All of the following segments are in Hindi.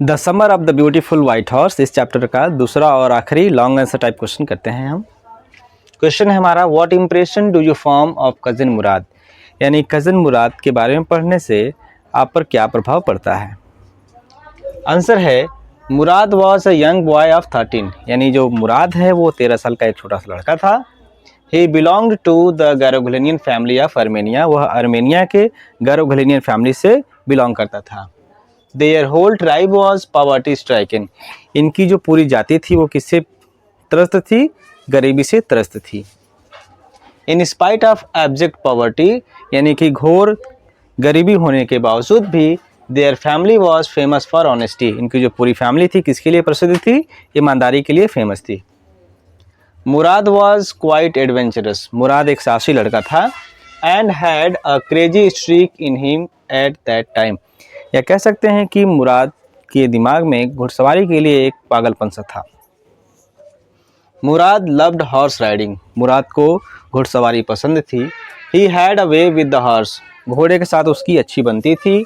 The summer of the beautiful white horse, इस चैप्टर का दूसरा और आखिरी लॉन्ग आंसर टाइप क्वेश्चन करते हैं हम। क्वेश्चन है हमारा, what impression do you form of cousin Murad, यानी कज़न मुराद के बारे में पढ़ने से आप पर क्या प्रभाव पड़ता है। आंसर है, Murad was a young boy of 13, यानी जो मुराद है वो 13 साल का एक छोटा सा लड़का था। He belonged to the Garoghlanian family of Armenia, वह आर्मेनिया के गैरोग्लिनियन फैमिली से बिलोंग करता था। Their whole tribe was poverty stricken, इनकी जो पूरी जाति थी वो किससे त्रस्त थी, गरीबी से त्रस्त थी। In spite of abject poverty, यानी कि घोर गरीबी होने के बावजूद भी their family was famous for honesty, इनकी जो पूरी फैमिली थी किसके लिए प्रसिद्ध थी, ईमानदारी के लिए फेमस थी। मुराद वॉज क्वाइट एडवेंचरस, मुराद एक साहसी लड़का था। And had a crazy streak in him at that time, या कह सकते हैं कि मुराद के दिमाग में घुड़सवारी के लिए एक पागलपन सा था। मुराद लव्ड हॉर्स राइडिंग, मुराद को घुड़सवारी पसंद थी। He had a way with the horse, घोड़े के साथ उसकी अच्छी बनती थी।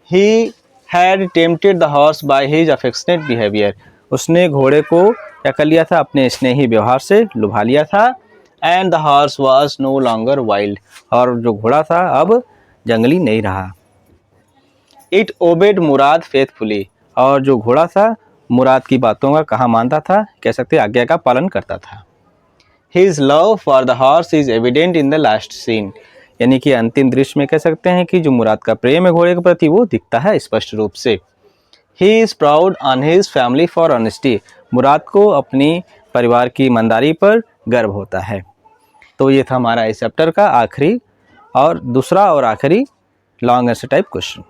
He had tempted the horse by his affectionate behaviour, उसने घोड़े को क्या कर लिया था, अपने स्नेही व्यवहार से लुभा लिया था। And the horse was no longer wild, और जो घोड़ा था अब जंगली नहीं रहा। इट ओबेड मुराद फेथफुली, और जो घोड़ा था मुराद की बातों का कहा मानता था, कह सकते आज्ञा का पालन करता था। His love for the horse is evident in the last scene, यानी कि अंतिम दृश्य में कह सकते हैं कि जो मुराद का प्रेम है घोड़े के प्रति वो दिखता है स्पष्ट रूप से। He is proud on his family for honesty, Murad को अपनी परिवार की ईमानदारी पर गर्व होता है। तो ये था हमारा इस चैप्टर का आखिरी और दूसरा और आखिरी लॉन्ग आंसर टाइप क्वेश्चन।